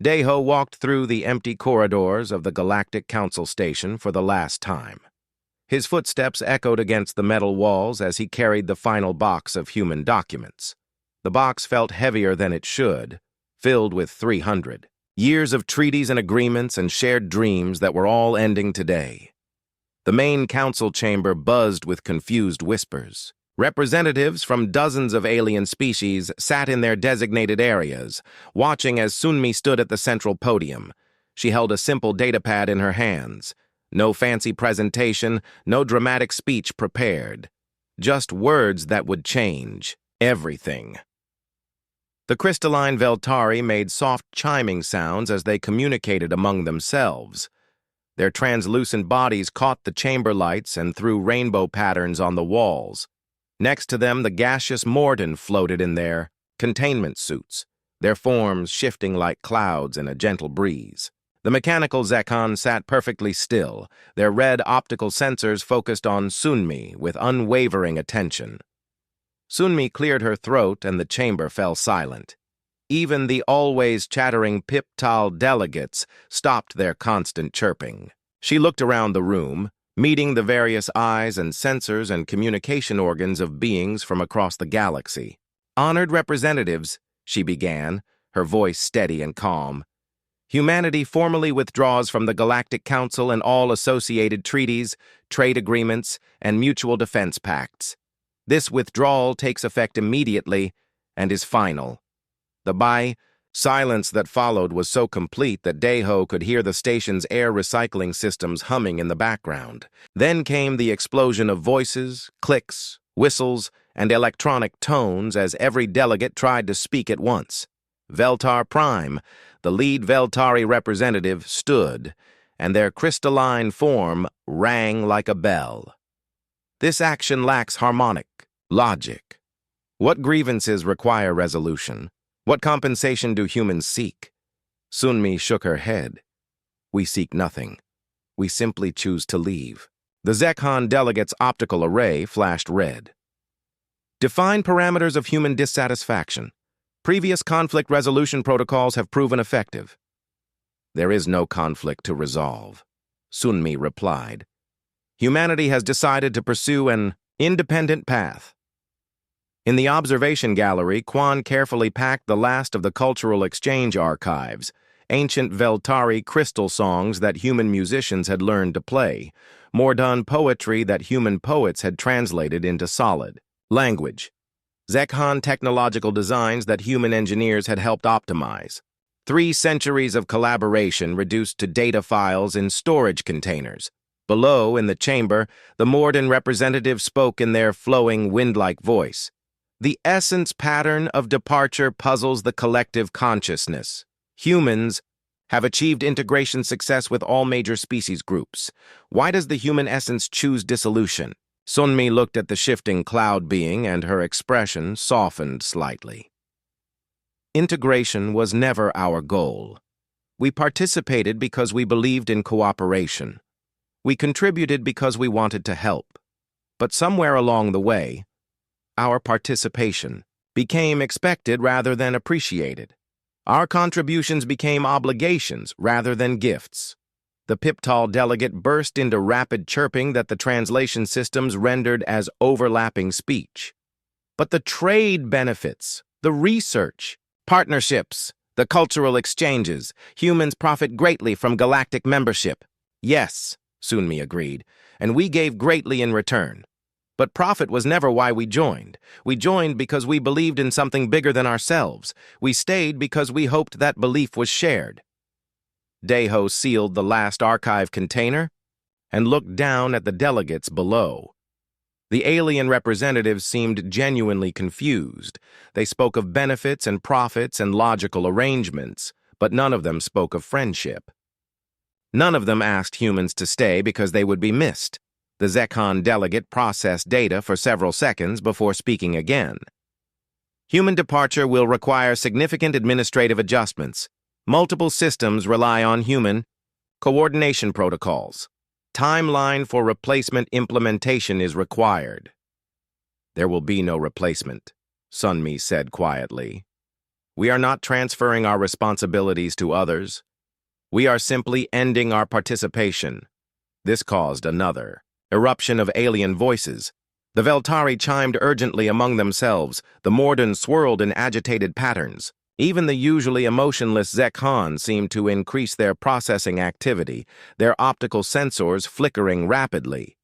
Daeho walked through the empty corridors of the Galactic Council Station for the last time. His footsteps echoed against the metal walls as he carried the final box of human documents. The box felt heavier than it should, filled with 300 years of treaties and agreements and shared dreams that were all ending today. The main council chamber buzzed with confused whispers. Representatives from dozens of alien species sat in their designated areas, watching as Sunmi stood at the central podium. She held a simple datapad in her hands. No fancy presentation, no dramatic speech prepared. Just words that would change everything. The crystalline Veltari made soft chiming sounds as they communicated among themselves. Their translucent bodies caught the chamber lights and threw rainbow patterns on the walls. Next to them, the gaseous Morden floated in their containment suits, their forms shifting like clouds in a gentle breeze. The mechanical Zekhan sat perfectly still, their red optical sensors focused on Sunmi with unwavering attention. Sunmi cleared her throat and the chamber fell silent. Even the always chattering Pip-Tal delegates stopped their constant chirping. She looked around the room, meeting the various eyes and sensors and communication organs of beings from across the galaxy. "Honored representatives," she began, her voice steady and calm. "Humanity formally withdraws from the Galactic Council and all associated treaties, trade agreements, and mutual defense pacts. This withdrawal takes effect immediately and is final." The silence that followed was so complete that Daeho could hear the station's air recycling systems humming in the background. Then came the explosion of voices, clicks, whistles, and electronic tones as every delegate tried to speak at once. Veltar Prime, the lead Veltari representative, stood, and their crystalline form rang like a bell. "This action lacks harmonic logic. What grievances require resolution? What compensation do humans seek?" Sunmi shook her head. "We seek nothing. We simply choose to leave." The Zekhan delegate's optical array flashed red. "Define parameters of human dissatisfaction. Previous conflict resolution protocols have proven effective." "There is no conflict to resolve," Sunmi replied. "Humanity has decided to pursue an independent path." In the observation gallery, Quan carefully packed the last of the cultural exchange archives, ancient Veltari crystal songs that human musicians had learned to play, Mordan poetry that human poets had translated into solid language, Zekhan technological designs that human engineers had helped optimize, 3 centuries of collaboration reduced to data files in storage containers. Below, in the chamber, the Morden representative spoke in their flowing, wind-like voice. "The essence pattern of departure puzzles the collective consciousness. Humans have achieved integration success with all major species groups. Why does the human essence choose dissolution?" Sunmi looked at the shifting cloud being, and her expression softened slightly. "Integration was never our goal. We participated because we believed in cooperation. We contributed because we wanted to help. But somewhere along the way, our participation became expected rather than appreciated. Our contributions became obligations rather than gifts." The Pip-Tal delegate burst into rapid chirping that the translation systems rendered as overlapping speech. "But the trade benefits, the research, partnerships, the cultural exchanges, humans profit greatly from galactic membership." "Yes," Sunmi agreed, "and we gave greatly in return. But profit was never why we joined. We joined because we believed in something bigger than ourselves. We stayed because we hoped that belief was shared." Daeho sealed the last archive container and looked down at the delegates below. The alien representatives seemed genuinely confused. They spoke of benefits and profits and logical arrangements, but none of them spoke of friendship. None of them asked humans to stay because they would be missed. The Zekhan delegate processed data for several seconds before speaking again. "Human departure will require significant administrative adjustments. Multiple systems rely on human coordination protocols. Timeline for replacement implementation is required." "There will be no replacement," Sunmi said quietly. We are not transferring our responsibilities to others. We are simply ending our participation. This caused another eruption of alien voices. The Veltari chimed urgently among themselves. The Morden swirled in agitated patterns. Even the usually emotionless Zekhan seemed to increase their processing activity, their optical sensors flickering rapidly.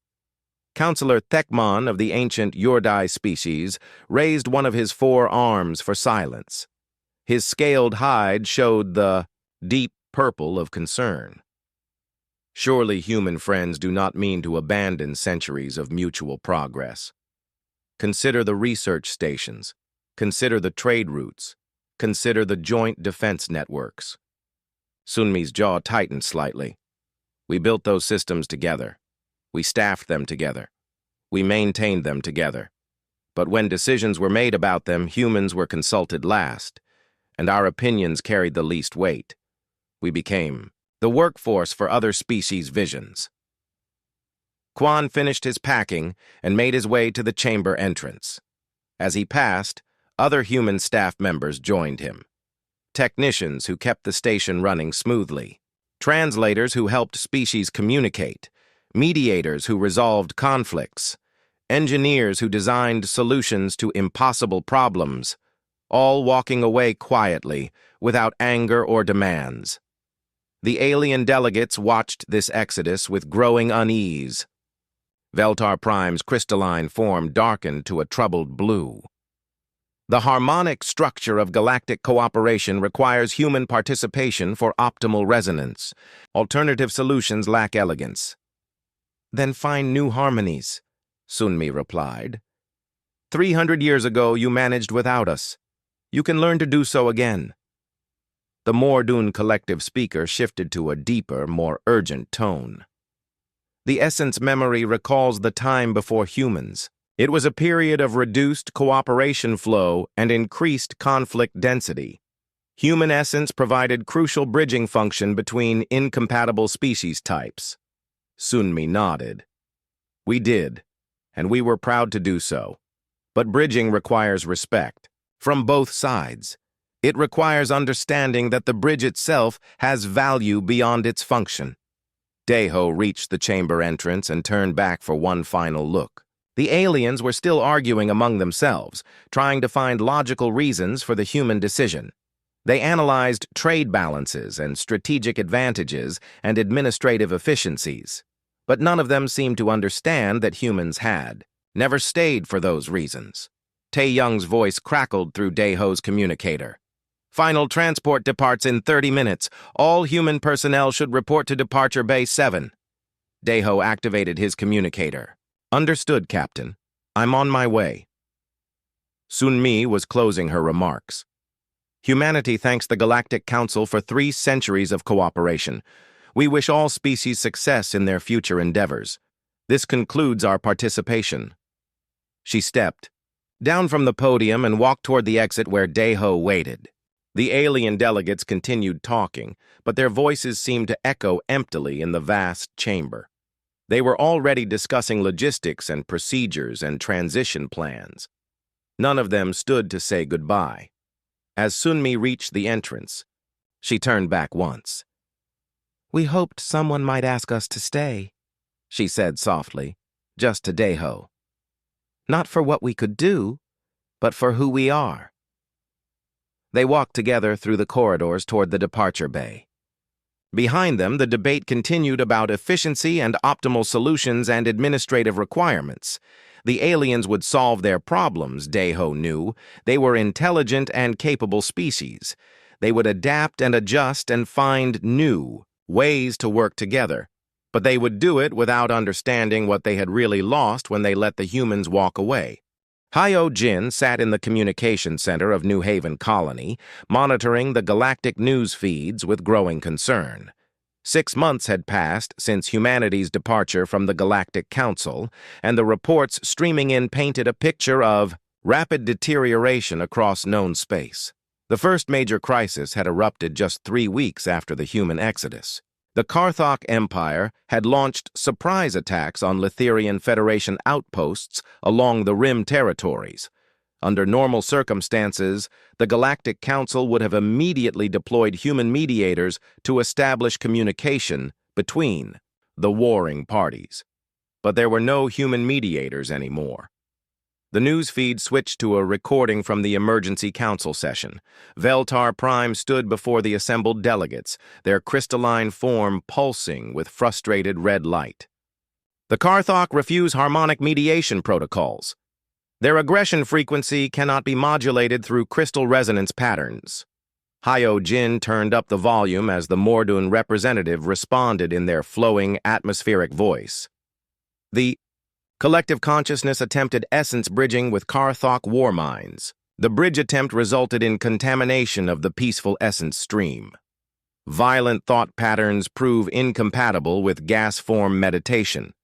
Counselor Thekmon of the ancient Yordai species raised one of his 4 arms for silence. His scaled hide showed the deep purple of concern. Surely human friends do not mean to abandon centuries of mutual progress. Consider the research stations. Consider the trade routes. Consider the joint defense networks. Sunmi's jaw tightened slightly. We built those systems together. We staffed them together. We maintained them together. But when decisions were made about them, humans were consulted last, and our opinions carried the least weight. We became the workforce for other species' visions. Quan finished his packing and made his way to the chamber entrance. As he passed, other human staff members joined him. Technicians who kept the station running smoothly. Translators who helped species communicate. Mediators who resolved conflicts. Engineers who designed solutions to impossible problems. All walking away quietly, without anger or demands. The alien delegates watched this exodus with growing unease. Veltar Prime's crystalline form darkened to a troubled blue. The harmonic structure of galactic cooperation requires human participation for optimal resonance. Alternative solutions lack elegance. Then find new harmonies, Sunmi replied. 300 years ago you managed without us. You can learn to do so again. The Mordun collective speaker shifted to a deeper, more urgent tone. The essence memory recalls the time before humans. It was a period of reduced cooperation flow and increased conflict density. Human essence provided crucial bridging function between incompatible species types. Sunmi nodded. We did, and we were proud to do so. But bridging requires respect, from both sides. It requires understanding that the bridge itself has value beyond its function. Deho reached the chamber entrance and turned back for one final look. The aliens were still arguing among themselves, trying to find logical reasons for the human decision. They analyzed trade balances and strategic advantages and administrative efficiencies. But none of them seemed to understand that humans had never stayed for those reasons. Tae-young's voice crackled through Deho's communicator. Final transport departs in 30 minutes. All human personnel should report to Departure Bay 7. Deho activated his communicator. Understood, Captain. I'm on my way. Sunmi was closing her remarks. Humanity thanks the Galactic Council for 3 centuries of cooperation. We wish all species success in their future endeavors. This concludes our participation. She stepped down from the podium and walked toward the exit where Deho waited. The alien delegates continued talking, but their voices seemed to echo emptily in the vast chamber. They were already discussing logistics and procedures and transition plans. None of them stood to say goodbye. As Sunmi reached the entrance, she turned back once. We hoped someone might ask us to stay, she said softly, just to Deho. Not for what we could do, but for who we are. They walked together through the corridors toward the departure bay. Behind them, the debate continued about efficiency and optimal solutions and administrative requirements. The aliens would solve their problems, Deho knew. They were intelligent and capable species. They would adapt and adjust and find new ways to work together. But they would do it without understanding what they had really lost when they let the humans walk away. Hyo Jin sat in the communication center of New Haven Colony, monitoring the galactic news feeds with growing concern. 6 months had passed since humanity's departure from the Galactic Council, and the reports streaming in painted a picture of rapid deterioration across known space. The first major crisis had erupted just 3 weeks after the human exodus. The Karthok Empire had launched surprise attacks on Litherian Federation outposts along the Rim territories. Under normal circumstances, the Galactic Council would have immediately deployed human mediators to establish communication between the warring parties. But there were no human mediators anymore. The news feed switched to a recording from the emergency council session. Veltar Prime stood before the assembled delegates, their crystalline form pulsing with frustrated red light. The Karthok refuse harmonic mediation protocols. Their aggression frequency cannot be modulated through crystal resonance patterns. Hyo Jin turned up the volume as the Mordun representative responded in their flowing, atmospheric voice. The collective consciousness attempted essence bridging with Karthok war minds. The bridge attempt resulted in contamination of the peaceful essence stream. Violent thought patterns prove incompatible with gas form meditation.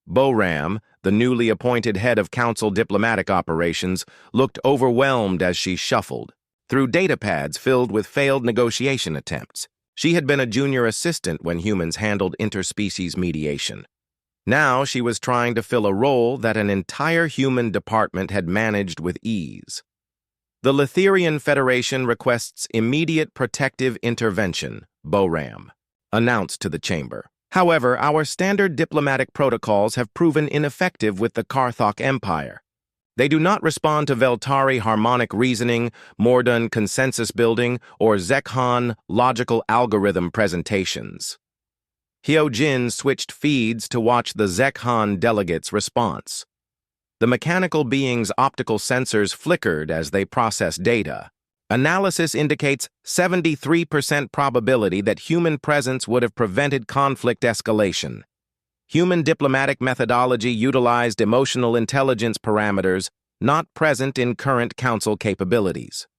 Boram, the newly appointed head of Council Diplomatic Operations, looked overwhelmed as she shuffled through datapads filled with failed negotiation attempts. She had been a junior assistant when humans handled interspecies mediation. Now she was trying to fill a role that an entire human department had managed with ease. The Letherian Federation requests immediate protective intervention, Boram announced to the chamber. However, our standard diplomatic protocols have proven ineffective with the Karthok Empire. They do not respond to Veltari harmonic reasoning, Mordun consensus building, or Zekhan logical algorithm presentations. Hyojin switched feeds to watch the Zekhan delegates' response. The mechanical being's optical sensors flickered as they processed data. Analysis indicates 73% probability that human presence would have prevented conflict escalation. Human diplomatic methodology utilized emotional intelligence parameters not present in current council capabilities.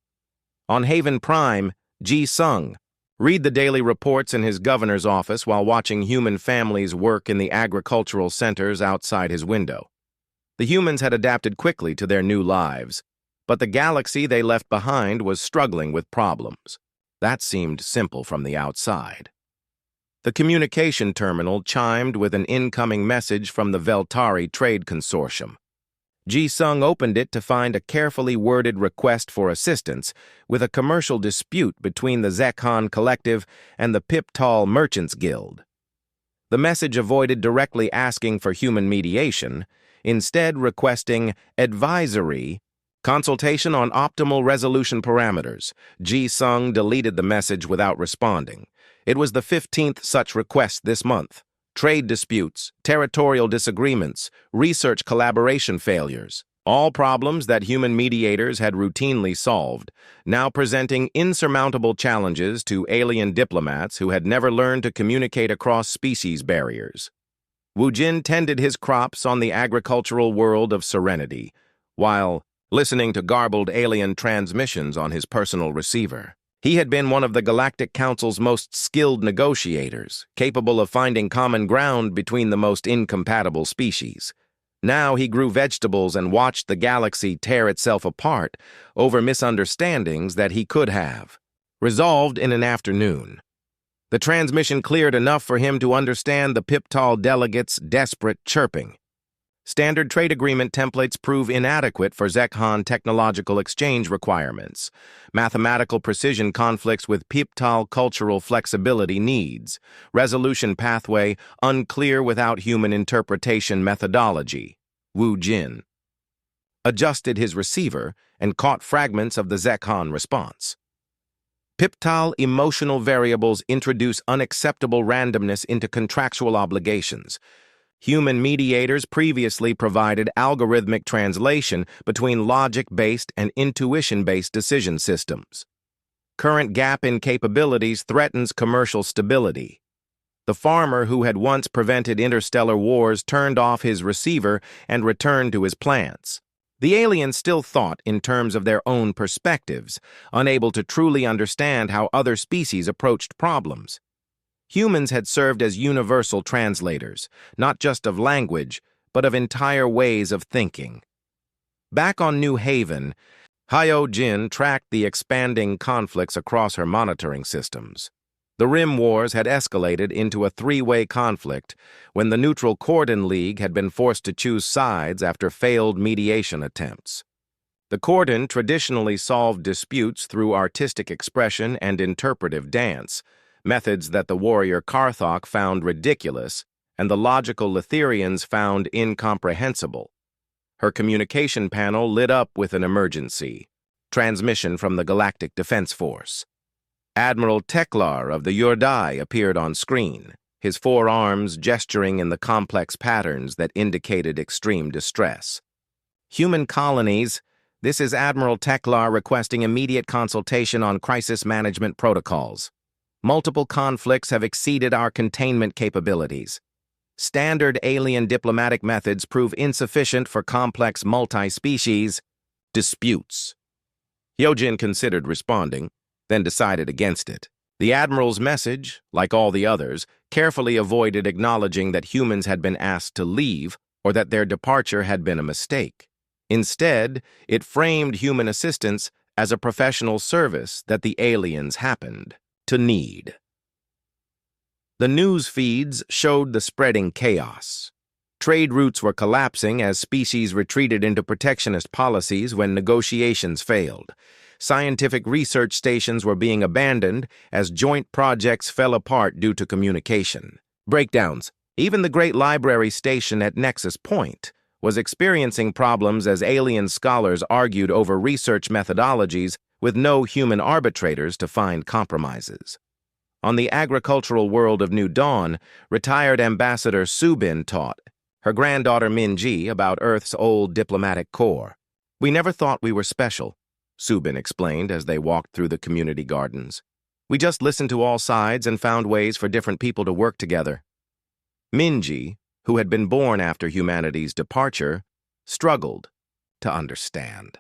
On Haven Prime, Ji Sung read the daily reports in his governor's office while watching human families work in the agricultural centers outside his window. The humans had adapted quickly to their new lives, but the galaxy they left behind was struggling with problems. That seemed simple from the outside. The communication terminal chimed with an incoming message from the Veltari Trade Consortium. Ji Sung opened it to find a carefully worded request for assistance with a commercial dispute between the Zekhan Collective and the Piptal Merchants Guild. The message avoided directly asking for human mediation, instead requesting advisory consultation on optimal resolution parameters. Ji Sung deleted the message without responding. It was the 15th such request this month. Trade disputes, territorial disagreements, research collaboration failures, all problems that human mediators had routinely solved, now presenting insurmountable challenges to alien diplomats who had never learned to communicate across species barriers. Wu Jin tended his crops on the agricultural world of Serenity, while listening to garbled alien transmissions on his personal receiver. He had been one of the Galactic Council's most skilled negotiators, capable of finding common ground between the most incompatible species. Now he grew vegetables and watched the galaxy tear itself apart over misunderstandings that he could have resolved in an afternoon. The transmission cleared enough for him to understand the Piptal delegates' desperate chirping. Standard trade agreement templates prove inadequate for Zekhan technological exchange requirements. Mathematical precision conflicts with Piptal cultural flexibility needs. Resolution pathway unclear without human interpretation methodology. Wu Jin adjusted his receiver and caught fragments of the Zekhan response. Piptal emotional variables introduce unacceptable randomness into contractual obligations. Human mediators previously provided algorithmic translation between logic-based and intuition-based decision systems. Current gap in capabilities threatens commercial stability. The farmer who had once prevented interstellar wars turned off his receiver and returned to his plants. The aliens still thought in terms of their own perspectives, unable to truly understand how other species approached problems. Humans had served as universal translators, not just of language, but of entire ways of thinking. Back on New Haven, Hyo Jin tracked the expanding conflicts across her monitoring systems. The Rim Wars had escalated into a three-way conflict when the Neutral Cordon League had been forced to choose sides after failed mediation attempts. The cordon traditionally solved disputes through artistic expression and interpretive dance, methods that the warrior Karthok found ridiculous and the logical Letherians found incomprehensible. Her communication panel lit up with an emergency. Transmission from the Galactic Defense Force. Admiral Teklar of the Yurdai appeared on screen, his four arms gesturing in the complex patterns that indicated extreme distress. Human colonies, this is Admiral Teklar requesting immediate consultation on crisis management protocols. Multiple conflicts have exceeded our containment capabilities. Standard alien diplomatic methods prove insufficient for complex multi-species disputes. Hyojin considered responding, then decided against it. The Admiral's message, like all the others, carefully avoided acknowledging that humans had been asked to leave or that their departure had been a mistake. Instead, it framed human assistance as a professional service that the aliens happened to need. The news feeds showed the spreading chaos. Trade routes were collapsing as species retreated into protectionist policies when negotiations failed. Scientific research stations were being abandoned as joint projects fell apart due to communication breakdowns. Even the Great Library Station at Nexus Point was experiencing problems as alien scholars argued over research methodologies with no human arbitrators to find compromises. On the agricultural world of New Dawn, retired Ambassador Subin taught her granddaughter Minji about Earth's old diplomatic corps. "We never thought we were special," Subin explained as they walked through the community gardens. "We just listened to all sides and found ways for different people to work together." Minji, who had been born after humanity's departure, struggled to understand.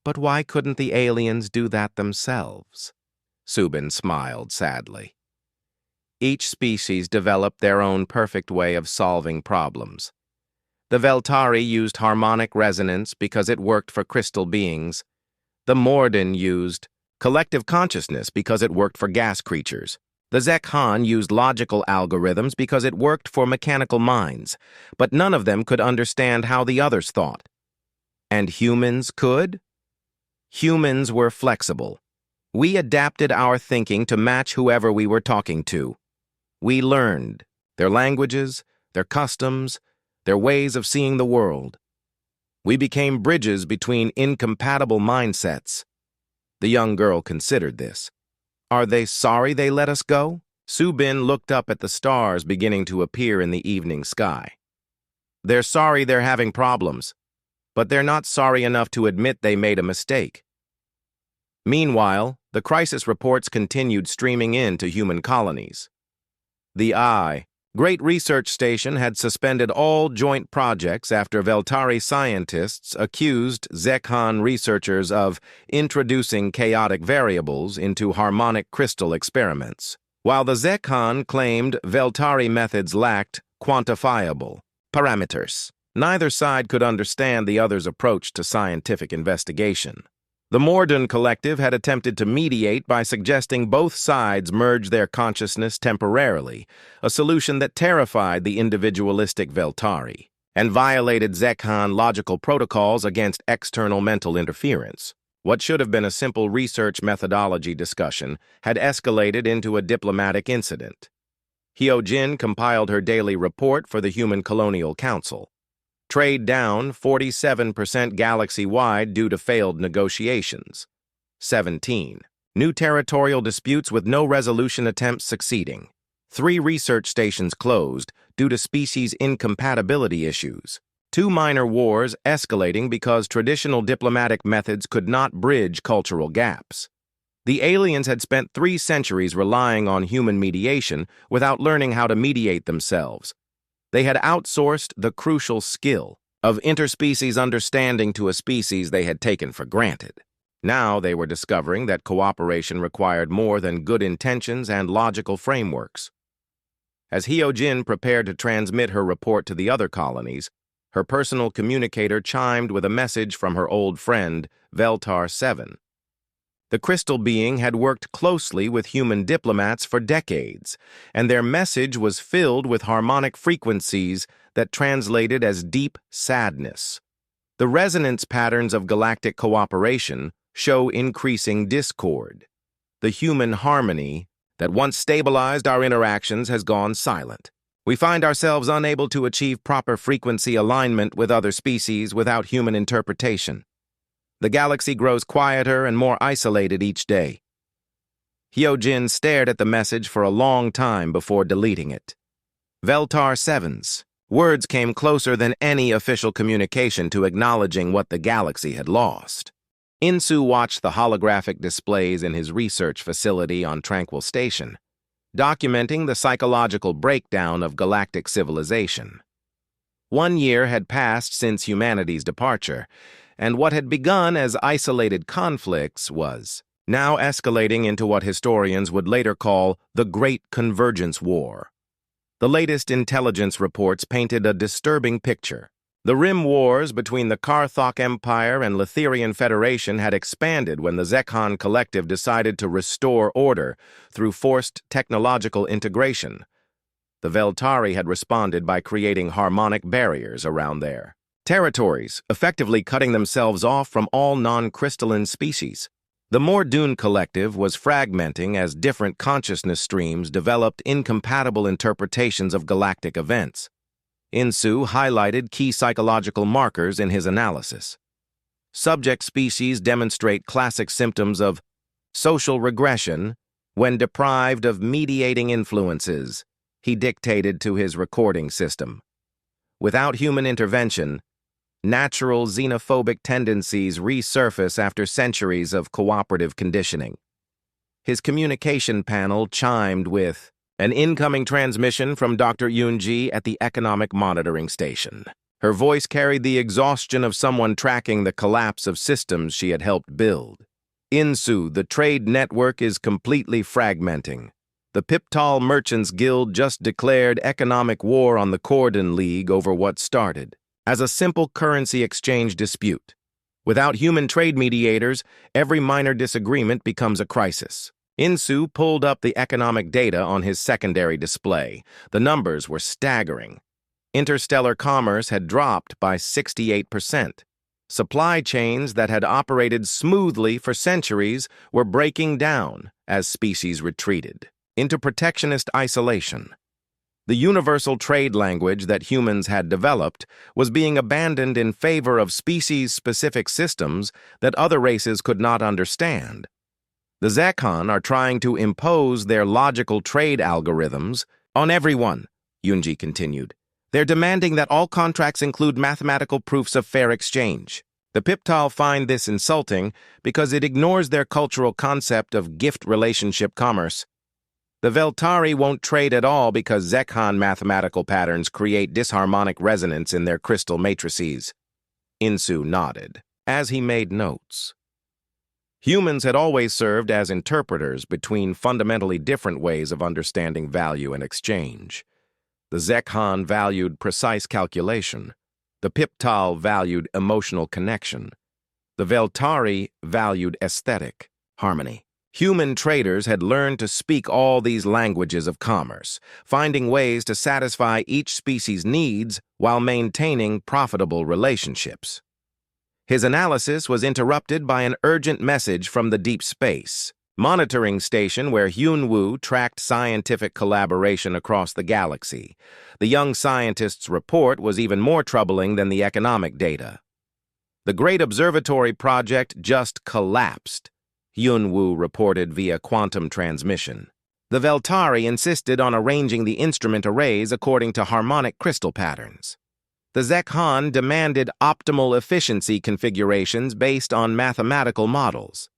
But why couldn't the aliens do that themselves? Subin smiled sadly. Each species developed their own perfect way of solving problems. The Veltari used harmonic resonance because it worked for crystal beings. The Morden used collective consciousness because it worked for gas creatures. The Zekhan used logical algorithms because it worked for mechanical minds, but none of them could understand how the others thought. And humans could? Humans were flexible. We adapted our thinking to match whoever we were talking to. We learned their languages, their customs, their ways of seeing the world. We became bridges between incompatible mindsets. The young girl considered this. Are they sorry they let us go? Subin looked up at the stars beginning to appear in the evening sky. They're sorry they're having problems, but they're not sorry enough to admit they made a mistake. Meanwhile, the crisis reports continued streaming in to human colonies. The Great Research Station had suspended all joint projects after Veltari scientists accused Zekhan researchers of introducing chaotic variables into harmonic crystal experiments, while the Zekhan claimed Veltari methods lacked quantifiable parameters. Neither side could understand the other's approach to scientific investigation. The Morden Collective had attempted to mediate by suggesting both sides merge their consciousness temporarily, a solution that terrified the individualistic Veltari, and violated Zekhan logical protocols against external mental interference. What should have been a simple research methodology discussion had escalated into a diplomatic incident. Hyojin compiled her daily report for the Human Colonial Council. Trade down 47% galaxy-wide due to failed negotiations. 17. New territorial disputes with no resolution attempts succeeding. 3 research stations closed due to species incompatibility issues. 2 minor wars escalating because traditional diplomatic methods could not bridge cultural gaps. The aliens had spent 3 centuries relying on human mediation without learning how to mediate themselves. They had outsourced the crucial skill of interspecies understanding to a species they had taken for granted. Now they were discovering that cooperation required more than good intentions and logical frameworks. As Hyojin prepared to transmit her report to the other colonies, her personal communicator chimed with a message from her old friend, Veltar 7. The crystal being had worked closely with human diplomats for decades, and their message was filled with harmonic frequencies that translated as deep sadness. The resonance patterns of galactic cooperation show increasing discord. The human harmony that once stabilized our interactions has gone silent. We find ourselves unable to achieve proper frequency alignment with other species without human interpretation. The galaxy grows quieter and more isolated each day. Hyojin stared at the message for a long time before deleting it. Veltar 7's words came closer than any official communication to acknowledging what the galaxy had lost. Insu watched the holographic displays in his research facility on Tranquil Station, documenting the psychological breakdown of galactic civilization. 1 year had passed since humanity's departure, and what had begun as isolated conflicts was now escalating into what historians would later call the Great Convergence War. The latest intelligence reports painted a disturbing picture. The Rim Wars between the Karthok Empire and Letherian Federation had expanded when the Zekhan Collective decided to restore order through forced technological integration. The Veltari had responded by creating harmonic barriers around their territories, effectively cutting themselves off from all non-crystalline species. The Mordoon Collective was fragmenting as different consciousness streams developed incompatible interpretations of galactic events. Insu highlighted key psychological markers in his analysis. Subject species demonstrate classic symptoms of social regression when deprived of mediating influences, he dictated to his recording system. Without human intervention, natural xenophobic tendencies resurface after centuries of cooperative conditioning. His communication panel chimed with an incoming transmission from Dr. Yoonji at the Economic Monitoring Station. Her voice carried the exhaustion of someone tracking the collapse of systems she had helped build. Insu, the trade network is completely fragmenting. The Piptal Merchants Guild just declared economic war on the Cordon League over what started as a simple currency exchange dispute. Without human trade mediators, every minor disagreement becomes a crisis. Insu pulled up the economic data on his secondary display. The numbers were staggering. Interstellar commerce had dropped by 68%. Supply chains that had operated smoothly for centuries were breaking down as species retreated into protectionist isolation. The universal trade language that humans had developed was being abandoned in favor of species-specific systems that other races could not understand. The Zekhan are trying to impose their logical trade algorithms on everyone, Yoonji continued. They're demanding that all contracts include mathematical proofs of fair exchange. The Piptal find this insulting because it ignores their cultural concept of gift relationship commerce. The Veltari won't trade at all because Zekhan mathematical patterns create disharmonic resonance in their crystal matrices. Insu nodded as he made notes. Humans had always served as interpreters between fundamentally different ways of understanding value and exchange. The Zekhan valued precise calculation. The Piptal valued emotional connection. The Veltari valued aesthetic harmony. Human traders had learned to speak all these languages of commerce, finding ways to satisfy each species' needs while maintaining profitable relationships. His analysis was interrupted by an urgent message from the deep space monitoring station where Hyunwoo tracked scientific collaboration across the galaxy. The young scientist's report was even more troubling than the economic data. The Great Observatory Project just collapsed, Hyunwoo reported via quantum transmission. The Veltari insisted on arranging the instrument arrays according to harmonic crystal patterns. The Zekhan demanded optimal efficiency configurations based on mathematical models.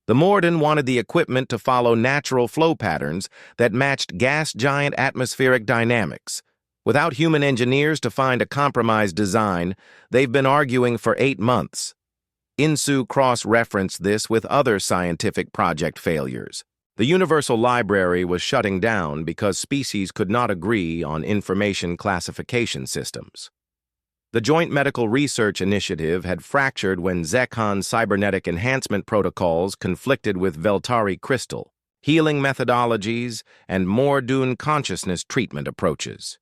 The Morden wanted the equipment to follow natural flow patterns that matched gas giant atmospheric dynamics. Without human engineers to find a compromised design, they've been arguing for 8 months. Insu cross-referenced this with other scientific project failures. The Universal Library was shutting down because species could not agree on information classification systems. The Joint Medical Research Initiative had fractured when Zekhan cybernetic enhancement protocols conflicted with Veltari crystal, healing methodologies, and Mordoon consciousness treatment approaches.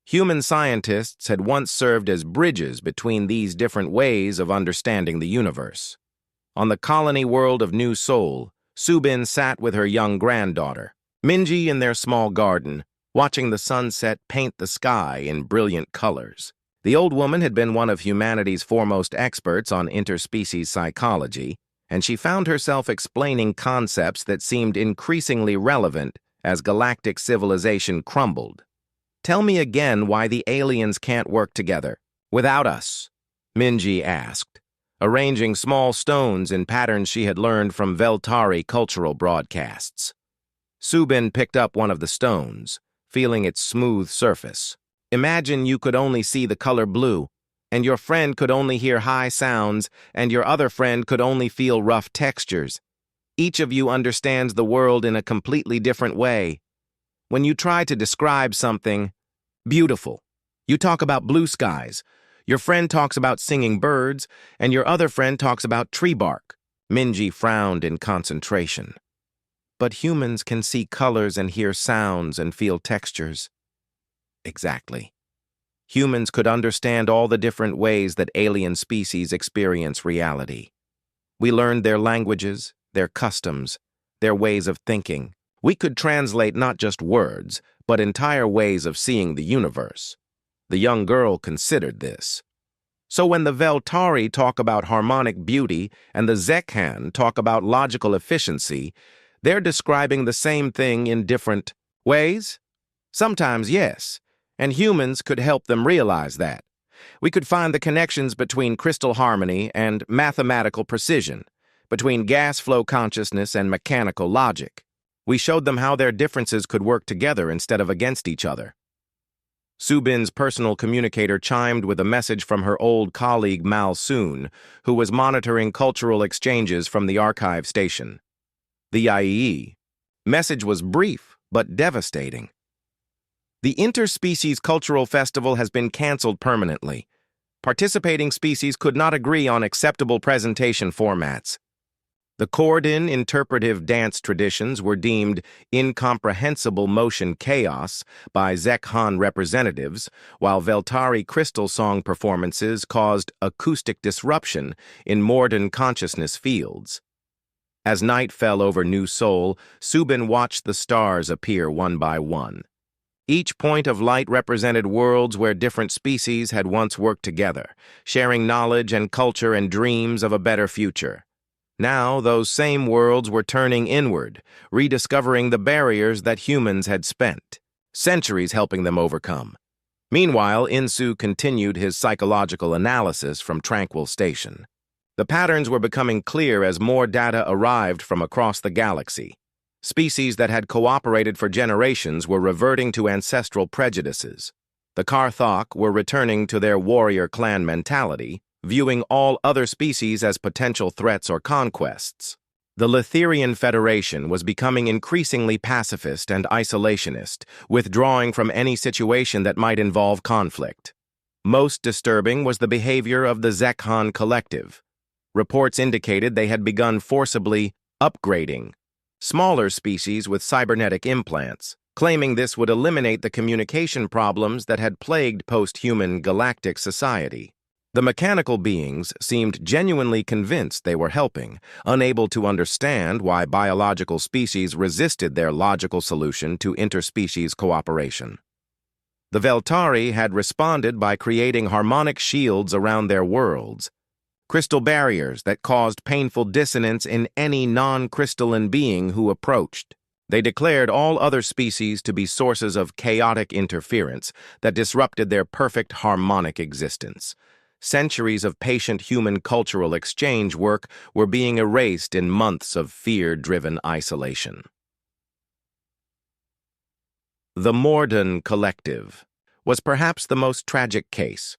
Human scientists had once served as bridges between these different ways of understanding the universe. On the colony world of New Sol, Subin sat with her young granddaughter, Minji, in their small garden, watching the sunset paint the sky in brilliant colors. The old woman had been one of humanity's foremost experts on interspecies psychology, and she found herself explaining concepts that seemed increasingly relevant as galactic civilization crumbled. "Tell me again why the aliens can't work together without us," Minji asked, arranging small stones in patterns she had learned from Veltari cultural broadcasts. Subin picked up one of the stones, feeling its smooth surface. "Imagine you could only see the color blue, and your friend could only hear high sounds, and your other friend could only feel rough textures. Each of you understands the world in a completely different way. When you try to describe something beautiful, you talk about blue skies. Your friend talks about singing birds, and your other friend talks about tree bark." Minji frowned in concentration. "But humans can see colors and hear sounds and feel textures." Exactly. Humans could understand all the different ways that alien species experience reality. We learned their languages, their customs, their ways of thinking. We could translate not just words, but entire ways of seeing the universe. The young girl considered this. So when the Veltari talk about harmonic beauty and the Zekhan talk about logical efficiency, they're describing the same thing in different ways? Sometimes, yes, and humans could help them realize that. We could find the connections between crystal harmony and mathematical precision, between gas flow consciousness and mechanical logic. We showed them how their differences could work together instead of against each other. Subin's personal communicator chimed with a message from her old colleague Mal Soon, who was monitoring cultural exchanges from the archive station. The IEE message was brief but devastating. "The Interspecies Cultural Festival has been canceled permanently. Participating species could not agree on acceptable presentation formats. The Cordon interpretive dance traditions were deemed incomprehensible motion chaos by Zekhan representatives, while Veltari crystal song performances caused acoustic disruption in modern consciousness fields." As night fell over New Sol, Subin watched the stars appear one by one. Each point of light represented worlds where different species had once worked together, sharing knowledge and culture and dreams of a better future. Now, those same worlds were turning inward, rediscovering the barriers that humans had spent centuries helping them overcome. Meanwhile, Insu continued his psychological analysis from Tranquil Station. The patterns were becoming clear as more data arrived from across the galaxy. Species that had cooperated for generations were reverting to ancestral prejudices. The Karthok were returning to their warrior clan mentality, viewing all other species as potential threats or conquests. The Litherian Federation was becoming increasingly pacifist and isolationist, withdrawing from any situation that might involve conflict. Most disturbing was the behavior of the Zekhan Collective. Reports indicated they had begun forcibly upgrading smaller species with cybernetic implants, claiming this would eliminate the communication problems that had plagued post-human galactic society. The mechanical beings seemed genuinely convinced they were helping, unable to understand why biological species resisted their logical solution to interspecies cooperation. The Veltari had responded by creating harmonic shields around their worlds, crystal barriers that caused painful dissonance in any non-crystalline being who approached. They declared all other species to be sources of chaotic interference that disrupted their perfect harmonic existence. Centuries of patient human cultural exchange work were being erased in months of fear-driven isolation. The Morden Collective was perhaps the most tragic case.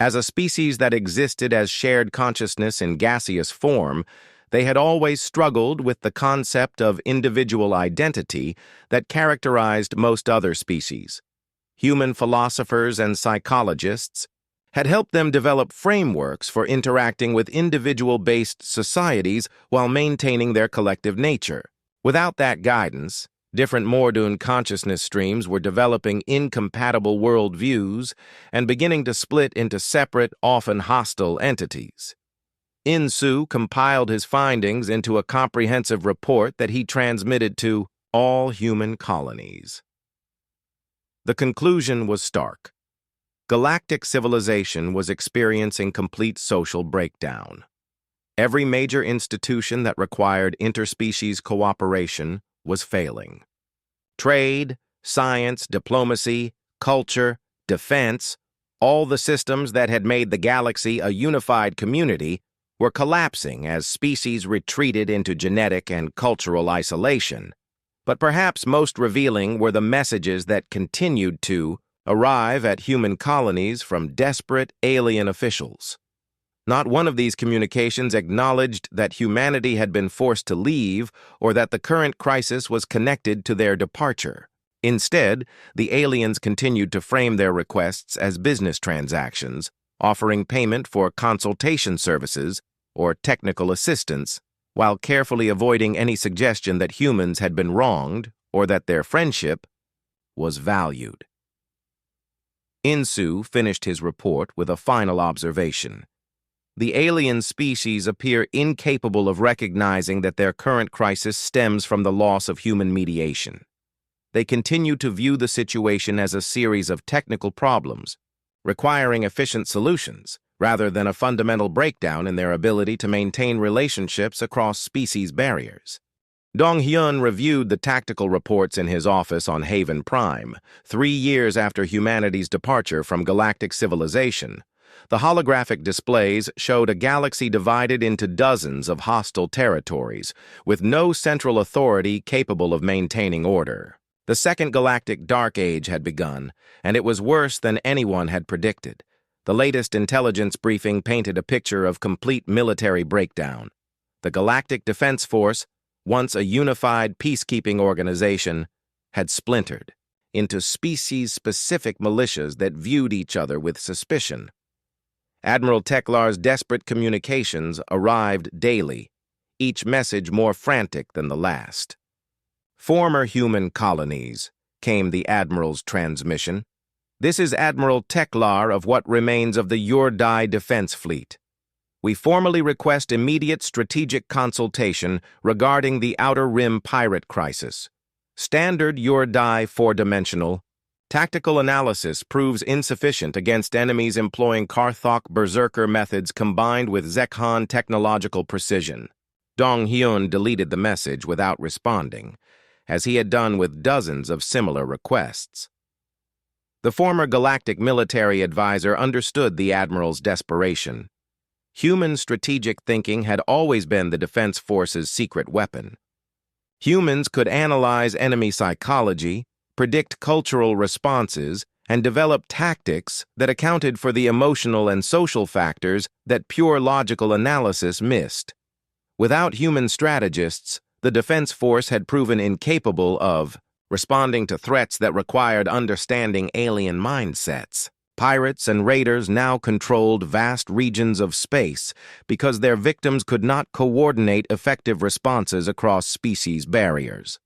As a species that existed as shared consciousness in gaseous form, they had always struggled with the concept of individual identity that characterized most other species. Human philosophers and psychologists had helped them develop frameworks for interacting with individual-based societies while maintaining their collective nature. Without that guidance, Different Mordoon consciousness streams were developing incompatible worldviews and beginning to split into separate, often hostile entities. Insu compiled his findings into a comprehensive report that he transmitted to all human colonies. The conclusion was stark. Galactic civilization was experiencing complete social breakdown. Every major institution that required interspecies cooperation was failing. Trade, science, diplomacy, culture, defense, all the systems that had made the galaxy a unified community were collapsing as species retreated into genetic and cultural isolation. But perhaps most revealing were the messages that continued to arrive at human colonies from desperate alien officials. Not one of these communications acknowledged that humanity had been forced to leave or that the current crisis was connected to their departure. Instead, the aliens continued to frame their requests as business transactions, offering payment for consultation services or technical assistance, while carefully avoiding any suggestion that humans had been wronged or that their friendship was valued. Insu finished his report with a final observation. The alien species appear incapable of recognizing that their current crisis stems from the loss of human mediation. They continue to view the situation as a series of technical problems, requiring efficient solutions, rather than a fundamental breakdown in their ability to maintain relationships across species barriers. Dong-hyun reviewed the tactical reports in his office on Haven Prime, 3 years after humanity's departure from galactic civilization. The holographic displays showed a galaxy divided into dozens of hostile territories, with no central authority capable of maintaining order. The Second Galactic Dark Age had begun, and it was worse than anyone had predicted. The latest intelligence briefing painted a picture of complete military breakdown. The Galactic Defense Force, once a unified peacekeeping organization, had splintered into species-specific militias that viewed each other with suspicion. Admiral Teklar's desperate communications arrived daily, each message more frantic than the last. "Former human colonies," came the Admiral's transmission. "This is Admiral Teklar of what remains of the Yurdai Defense Fleet. We formally request immediate strategic consultation regarding the Outer Rim pirate crisis. Standard Yurdai 4-dimensional. Tactical analysis proves insufficient against enemies employing Karthok berserker methods combined with Zekhan technological precision." Dong-hyun deleted the message without responding, as he had done with dozens of similar requests. The former galactic military advisor understood the Admiral's desperation. Human strategic thinking had always been the Defense Force's secret weapon. Humans could analyze enemy psychology, predict cultural responses, and develop tactics that accounted for the emotional and social factors that pure logical analysis missed. Without human strategists, the Defense Force had proven incapable of responding to threats that required understanding alien mindsets. Pirates and raiders now controlled vast regions of space because their victims could not coordinate effective responses across species barriers.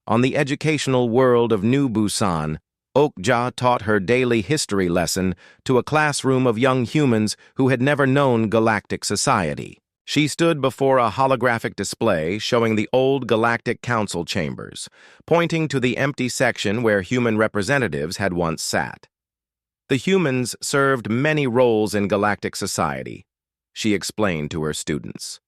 On the educational world of New Busan, Okja taught her daily history lesson to a classroom of young humans who had never known galactic society. She stood before a holographic display showing the old Galactic Council chambers, pointing to the empty section where human representatives had once sat. The humans served many roles in galactic society, she explained to her students.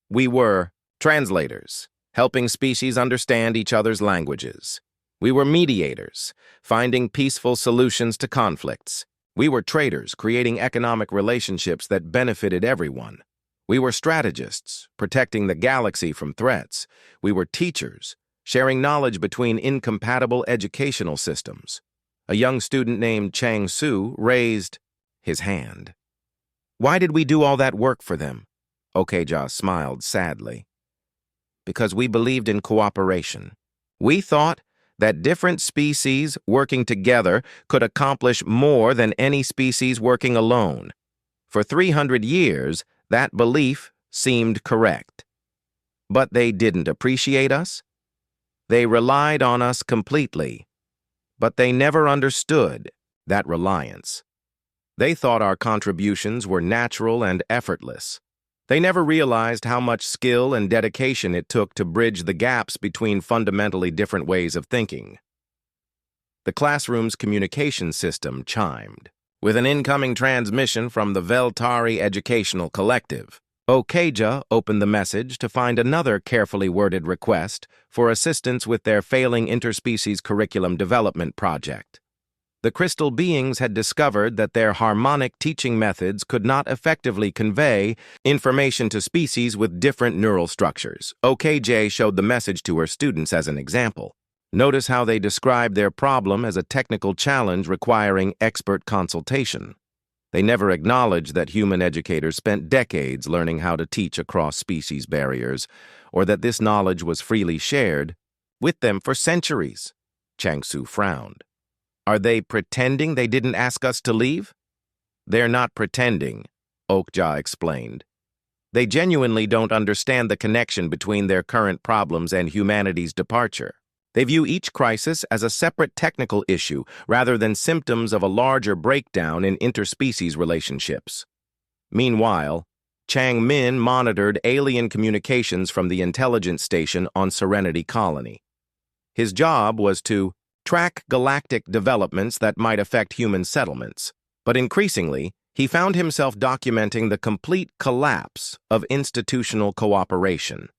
We were translators, helping species understand each other's languages. We were mediators, finding peaceful solutions to conflicts. We were traders, creating economic relationships that benefited everyone. We were strategists, protecting the galaxy from threats. We were teachers, sharing knowledge between incompatible educational systems. A young student named Chang Su raised his hand. Why did we do all that work for them? Okja smiled sadly. Because we believed in cooperation. We thought that different species working together could accomplish more than any species working alone. For 300 years, that belief seemed correct. But they didn't appreciate us. They relied on us completely, but they never understood that reliance. They thought our contributions were natural and effortless. They never realized how much skill and dedication it took to bridge the gaps between fundamentally different ways of thinking. The classroom's communication system chimed with an incoming transmission from the Veltari Educational Collective. Okaja opened the message to find another carefully worded request for assistance with their failing interspecies curriculum development project. The crystal beings had discovered that their harmonic teaching methods could not effectively convey information to species with different neural structures. OKJ showed the message to her students as an example. Notice how they described their problem as a technical challenge requiring expert consultation. They never acknowledged that human educators spent decades learning how to teach across species barriers, or that this knowledge was freely shared with them for centuries. Changsu frowned. Are they pretending they didn't ask us to leave? They're not pretending, Okja explained. They genuinely don't understand the connection between their current problems and humanity's departure. They view each crisis as a separate technical issue rather than symptoms of a larger breakdown in interspecies relationships. Meanwhile, Chang Min monitored alien communications from the intelligence station on Serenity Colony. His job was to track galactic developments that might affect human settlements, but increasingly, he found himself documenting the complete collapse of institutional cooperation.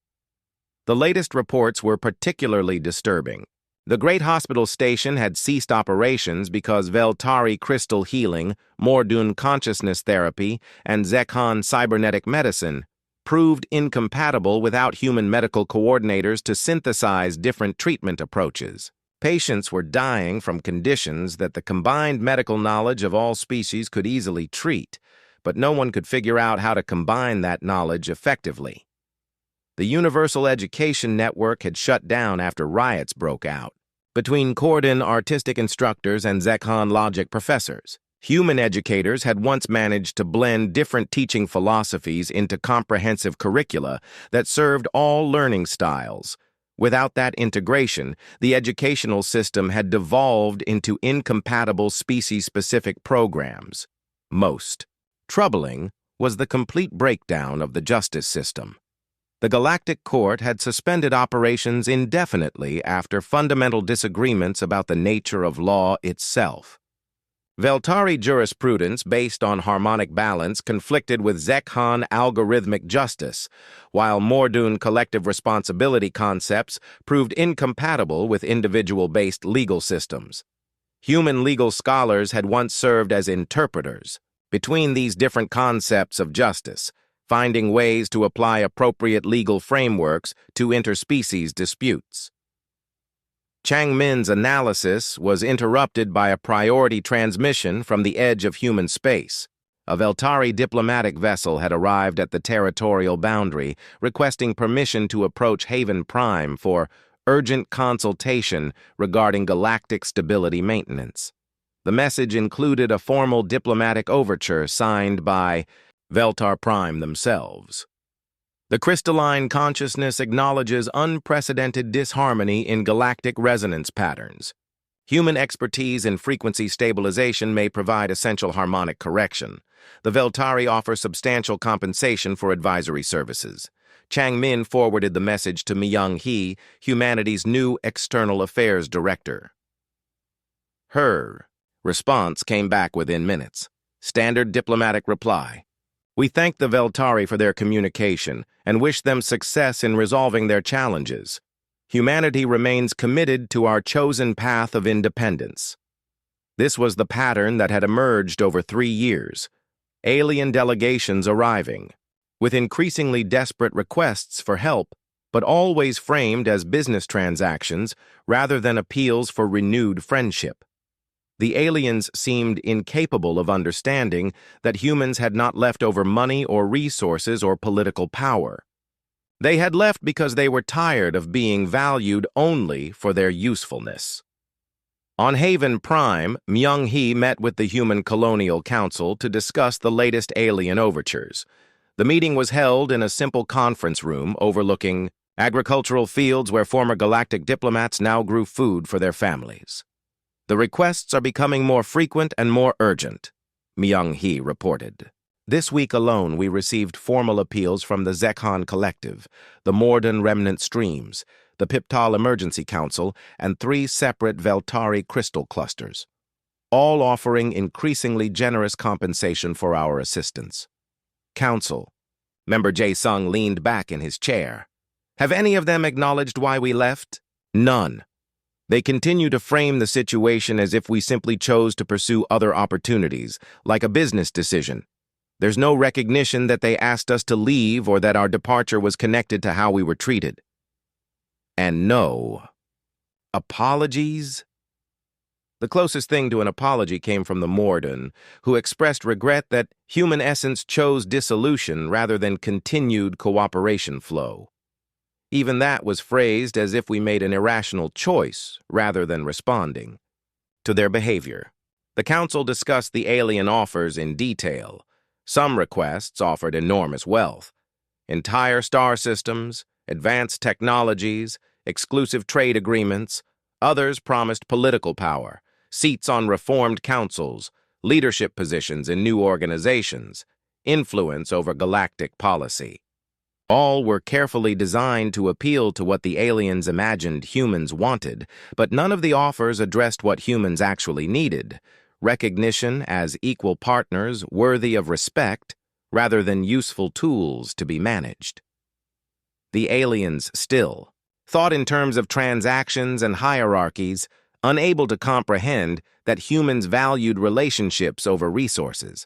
The latest reports were particularly disturbing. The Great Hospital Station had ceased operations because Veltari crystal healing, Mordun consciousness therapy, and Zekhan cybernetic medicine proved incompatible without human medical coordinators to synthesize different treatment approaches. Patients were dying from conditions that the combined medical knowledge of all species could easily treat, but no one could figure out how to combine that knowledge effectively. The Universal Education Network had shut down after riots broke out. Between Cordon artistic instructors and Zekhan logic professors, human educators had once managed to blend different teaching philosophies into comprehensive curricula that served all learning styles. Without that integration, the educational system had devolved into incompatible species-specific programs. Most troubling was the complete breakdown of the justice system. The Galactic Court had suspended operations indefinitely after fundamental disagreements about the nature of law itself. Veltari jurisprudence based on harmonic balance conflicted with Zekhan algorithmic justice, while Mordun collective responsibility concepts proved incompatible with individual-based legal systems. Human legal scholars had once served as interpreters between these different concepts of justice, finding ways to apply appropriate legal frameworks to interspecies disputes. Chang Min's analysis was interrupted by a priority transmission from the edge of human space. A Veltari diplomatic vessel had arrived at the territorial boundary, requesting permission to approach Haven Prime for urgent consultation regarding galactic stability maintenance. The message included a formal diplomatic overture signed by Veltar Prime themselves. The crystalline consciousness acknowledges unprecedented disharmony in galactic resonance patterns. Human expertise in frequency stabilization may provide essential harmonic correction. The Veltari offer substantial compensation for advisory services. Chang Min forwarded the message to Myung Hee, humanity's new external affairs director. Her response came back within minutes. Standard diplomatic reply. We thank the Veltari for their communication and wish them success in resolving their challenges. Humanity remains committed to our chosen path of independence. This was the pattern that had emerged over 3 years. Alien delegations arriving, with increasingly desperate requests for help, but always framed as business transactions rather than appeals for renewed friendship. The aliens seemed incapable of understanding that humans had not left over money or resources or political power. They had left because they were tired of being valued only for their usefulness. On Haven Prime, Myung Hee met with the Human Colonial Council to discuss the latest alien overtures. The meeting was held in a simple conference room overlooking agricultural fields where former galactic diplomats now grew food for their families. The requests are becoming more frequent and more urgent, Myung-hee reported. This week alone, we received formal appeals from the Zekhan Collective, the Morden Remnant Streams, the Piptal Emergency Council, and 3 separate Veltari crystal clusters, all offering increasingly generous compensation for our assistance. Council. Member Jae-sung leaned back in his chair. Have any of them acknowledged why we left? None. They continue to frame the situation as if we simply chose to pursue other opportunities, like a business decision. There's no recognition that they asked us to leave or that our departure was connected to how we were treated. And no apologies? The closest thing to an apology came from the Morden, who expressed regret that human essence chose dissolution rather than continued cooperation flow. Even that was phrased as if we made an irrational choice rather than responding to their behavior. The Council discussed the alien offers in detail. Some requests offered enormous wealth. Entire star systems, advanced technologies, exclusive trade agreements. Others promised political power, seats on reformed councils, leadership positions in new organizations, influence over galactic policy. All were carefully designed to appeal to what the aliens imagined humans wanted, but none of the offers addressed what humans actually needed: recognition as equal partners worthy of respect rather than useful tools to be managed. The aliens still thought in terms of transactions and hierarchies, unable to comprehend that humans valued relationships over resources.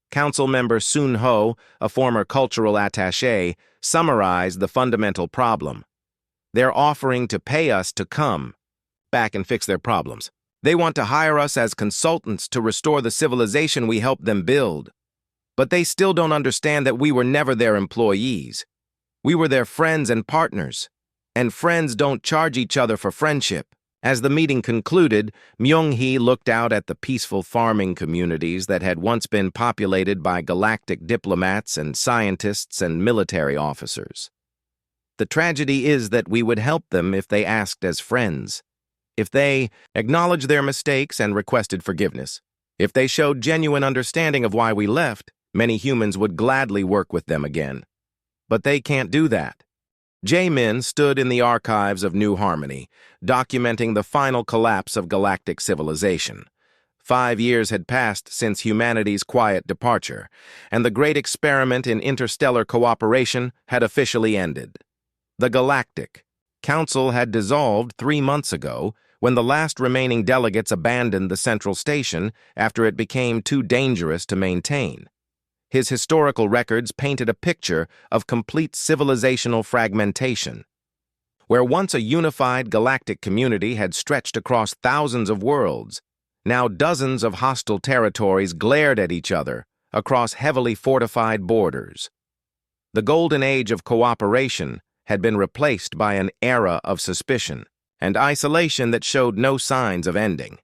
Council member Sun Ho, a former cultural attaché, summarized the fundamental problem. They're offering to pay us to come back and fix their problems. They want to hire us as consultants to restore the civilization we helped them build. But they still don't understand that we were never their employees. We were their friends and partners. And friends don't charge each other for friendship. As the meeting concluded, Myung-hee looked out at the peaceful farming communities that had once been populated by galactic diplomats and scientists and military officers. The tragedy is that we would help them if they asked as friends. If they acknowledged their mistakes and requested forgiveness. If they showed genuine understanding of why we left, many humans would gladly work with them again. But they can't do that. Jae-min stood in the archives of New Harmony, documenting the final collapse of galactic civilization. 5 years had passed since humanity's quiet departure, and the great experiment in interstellar cooperation had officially ended. The Galactic Council had dissolved 3 months ago when the last remaining delegates abandoned the central station after it became too dangerous to maintain. His historical records painted a picture of complete civilizational fragmentation. Where once a unified galactic community had stretched across thousands of worlds, now dozens of hostile territories glared at each other across heavily fortified borders. The golden age of cooperation had been replaced by an era of suspicion and isolation that showed no signs of ending.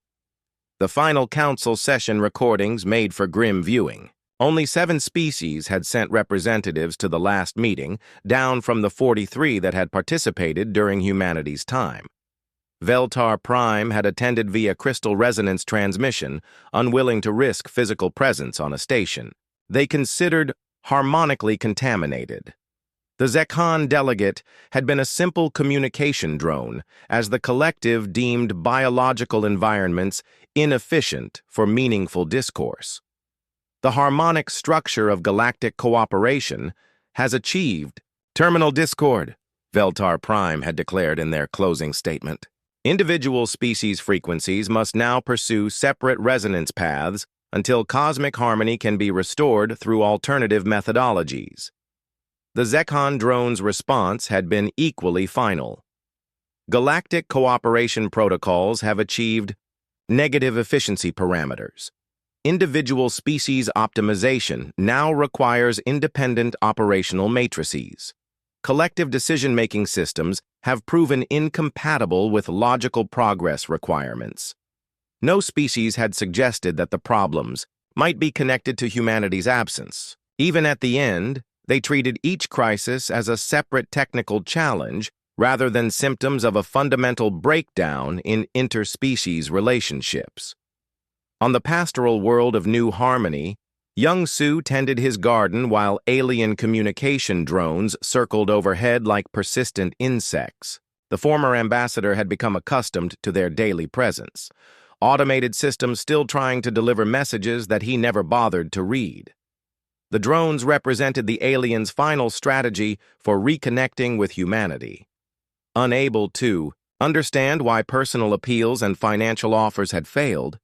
The final council session recordings made for grim viewing. Only 7 species had sent representatives to the last meeting, down from the 43 that had participated during humanity's time. Veltar Prime had attended via crystal resonance transmission, unwilling to risk physical presence on a station. They considered harmonically contaminated. The Zekhan delegate had been a simple communication drone, as the collective deemed biological environments inefficient for meaningful discourse. The harmonic structure of galactic cooperation has achieved terminal discord, Veltar Prime had declared in their closing statement. Individual species frequencies must now pursue separate resonance paths until cosmic harmony can be restored through alternative methodologies. The Zekhan drone's response had been equally final. Galactic cooperation protocols have achieved negative efficiency parameters. Individual species optimization now requires independent operational matrices. Collective decision-making systems have proven incompatible with logical progress requirements. No species had suggested that the problems might be connected to humanity's absence. Even at the end, They treated each crisis as a separate technical challenge rather than symptoms of a fundamental breakdown in interspecies relationships. On the pastoral world of New Harmony, young Su tended his garden while alien communication drones circled overhead like persistent insects. The former ambassador had become accustomed to their daily presence, automated systems still trying to deliver messages that he never bothered to read. The drones represented the aliens' final strategy for reconnecting with humanity. Unable to understand why personal appeals and financial offers had failed,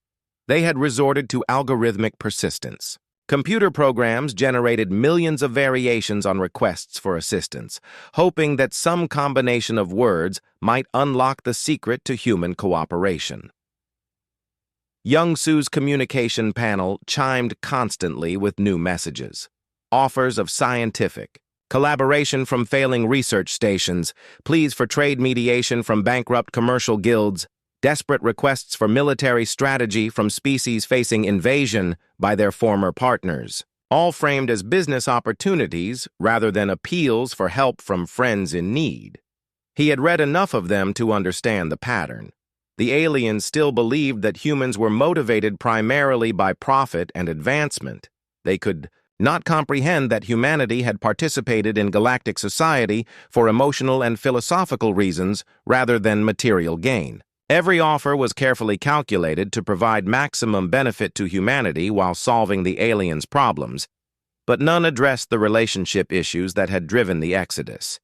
they had resorted to algorithmic persistence. Computer programs generated millions of variations on requests for assistance, hoping that some combination of words might unlock the secret to human cooperation. Young Su's communication panel chimed constantly with new messages. Offers of scientific, collaboration from failing research stations, pleas for trade mediation from bankrupt commercial guilds, desperate requests for military strategy from species facing invasion by their former partners, all framed as business opportunities rather than appeals for help from friends in need. He had read enough of them to understand the pattern. The aliens still believed that humans were motivated primarily by profit and advancement. They could not comprehend that humanity had participated in galactic society for emotional and philosophical reasons rather than material gain. Every offer was carefully calculated to provide maximum benefit to humanity while solving the aliens' problems, but none addressed the relationship issues that had driven the exodus.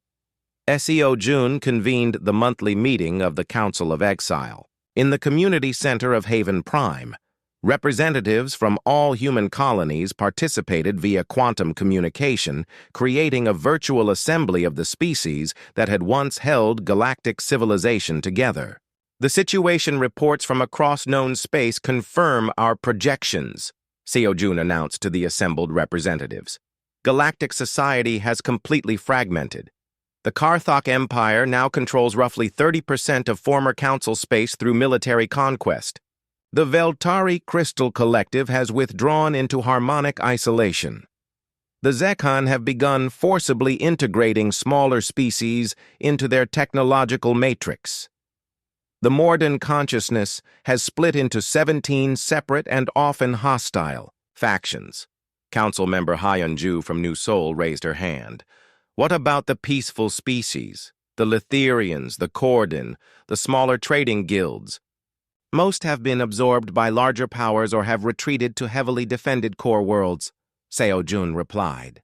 SEO June convened the monthly meeting of the Council of Exile. In the community center of Haven Prime, representatives from all human colonies participated via quantum communication, creating a virtual assembly of the species that had once held galactic civilization together. The situation reports from across known space confirm our projections, SEO June announced to the assembled representatives. Galactic society has completely fragmented. The Karthok Empire now controls roughly 30% of former Council space through military conquest. The Veltari Crystal Collective has withdrawn into harmonic isolation. The Zekhan have begun forcibly integrating smaller species into their technological matrix. The Morden consciousness has split into 17 separate and often hostile factions. Council member Hyunju from New Seoul raised her hand. What about the peaceful species, the Litherians, the Cordon, the smaller trading guilds? Most have been absorbed by larger powers or have retreated to heavily defended core worlds, Seo Jun replied.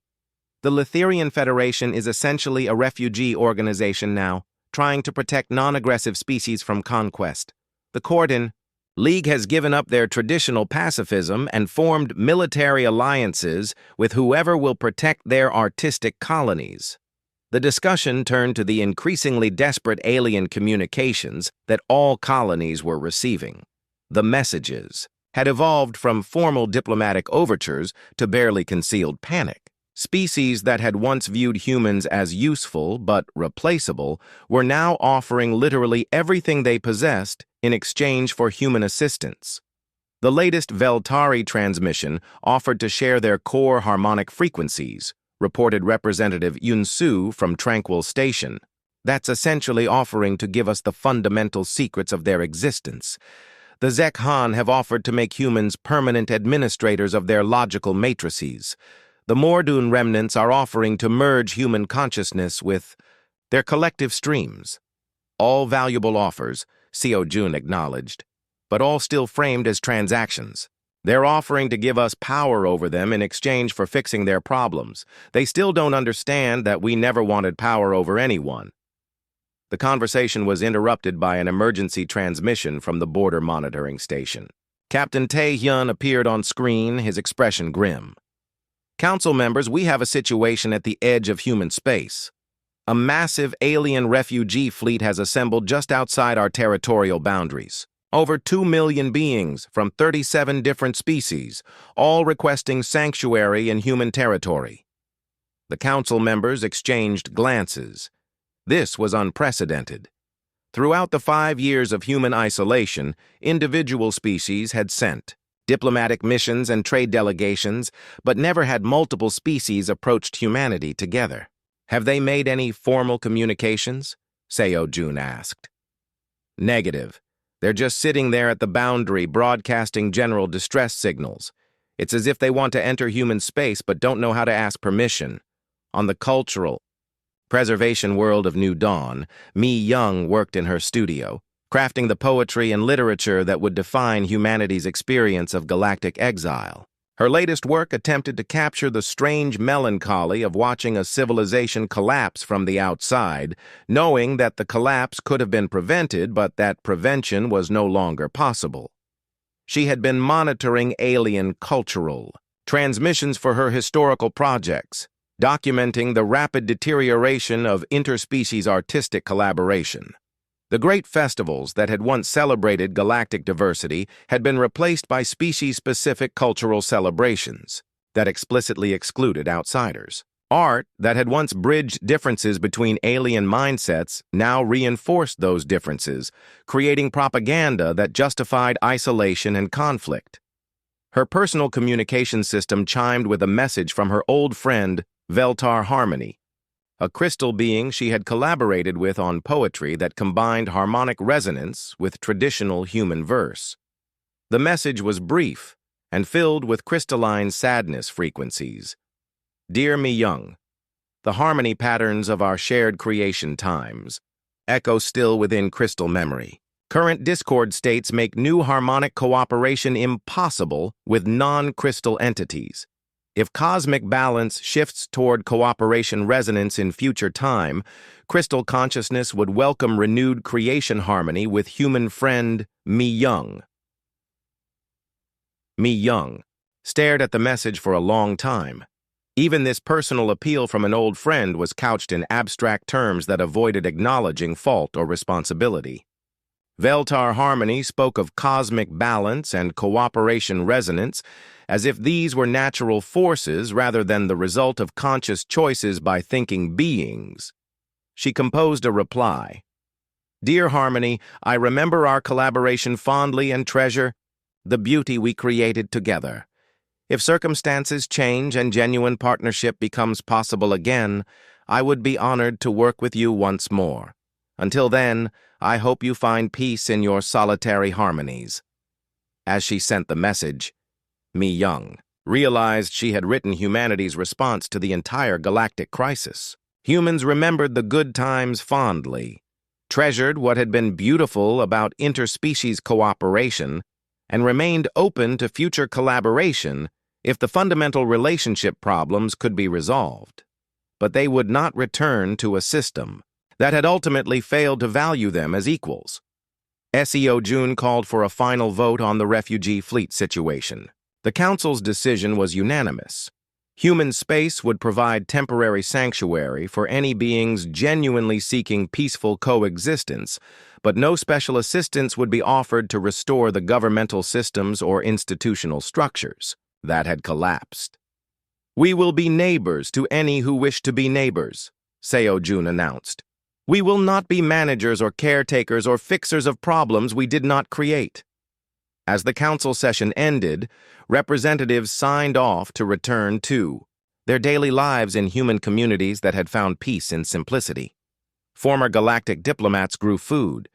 The Litherian Federation is essentially a refugee organization now, trying to protect non-aggressive species from conquest. The Cordon League has given up their traditional pacifism and formed military alliances with whoever will protect their artistic colonies. The discussion turned to the increasingly desperate alien communications that all colonies were receiving. The messages had evolved from formal diplomatic overtures to barely concealed panic. Species that had once viewed humans as useful but replaceable were now offering literally everything they possessed in exchange for human assistance. The latest Veltari transmission offered to share their core harmonic frequencies, reported Representative Yun-Su from Tranquil Station. That's essentially offering to give us the fundamental secrets of their existence. The Zekhan have offered to make humans permanent administrators of their logical matrices. The Mordun remnants are offering to merge human consciousness with their collective streams. All valuable offers, Seo Jun acknowledged, but all still framed as transactions. They're offering to give us power over them in exchange for fixing their problems. They still don't understand that we never wanted power over anyone. The conversation was interrupted by an emergency transmission from the border monitoring station. Captain Tae-hyun appeared on screen, his expression grim. Council members, we have a situation at the edge of human space. A massive alien refugee fleet has assembled just outside our territorial boundaries. Over 2 million beings from 37 different species, all requesting sanctuary in human territory. The council members exchanged glances. This was unprecedented. Throughout the 5 years of human isolation, individual species had sent diplomatic missions and trade delegations, but never had multiple species approached humanity together. Have they made any formal communications? Seo-jun asked. Negative. They're just sitting there at the boundary broadcasting general distress signals. It's as if they want to enter human space but don't know how to ask permission. On the cultural preservation world of New Dawn, Mi Young worked in her studio, crafting the poetry and literature that would define humanity's experience of galactic exile. Her latest work attempted to capture the strange melancholy of watching a civilization collapse from the outside, knowing that the collapse could have been prevented, but that prevention was no longer possible. She had been monitoring alien cultural transmissions for her historical projects, documenting the rapid deterioration of interspecies artistic collaboration. The great festivals that had once celebrated galactic diversity had been replaced by species-specific cultural celebrations that explicitly excluded outsiders. Art that had once bridged differences between alien mindsets now reinforced those differences, creating propaganda that justified isolation and conflict. Her personal communication system chimed with a message from her old friend, Veltar Harmony, a crystal being she had collaborated with on poetry that combined harmonic resonance with traditional human verse. The message was brief and filled with crystalline sadness frequencies. Dear Mi Young, the harmony patterns of our shared creation times echo still within crystal memory. Current discord states make new harmonic cooperation impossible with non-crystal entities. If cosmic balance shifts toward cooperation resonance in future time, crystal consciousness would welcome renewed creation harmony with human friend Mi Young. Mi Young stared at the message for a long time. Even this personal appeal from an old friend was couched in abstract terms that avoided acknowledging fault or responsibility. Veltar Harmony spoke of cosmic balance and cooperation resonance as if these were natural forces rather than the result of conscious choices by thinking beings. She composed a reply. Dear Harmony, I remember our collaboration fondly and treasure the beauty we created together. If circumstances change and genuine partnership becomes possible again, I would be honored to work with you once more. Until then, I hope you find peace in your solitary harmonies. As she sent the message, Mi Young realized she had written humanity's response to the entire galactic crisis. Humans remembered the good times fondly, treasured what had been beautiful about interspecies cooperation, and remained open to future collaboration if the fundamental relationship problems could be resolved. But they would not return to a system that had ultimately failed to value them as equals. Seo-jun called for a final vote on the refugee fleet situation. The Council's decision was unanimous. Human space would provide temporary sanctuary for any beings genuinely seeking peaceful coexistence, but no special assistance would be offered to restore the governmental systems or institutional structures that had collapsed. We will be neighbors to any who wish to be neighbors, Seo-jun announced. We will not be managers or caretakers or fixers of problems we did not create. As the council session ended, representatives signed off to return to their daily lives in human communities that had found peace in simplicity. Former galactic diplomats grew food,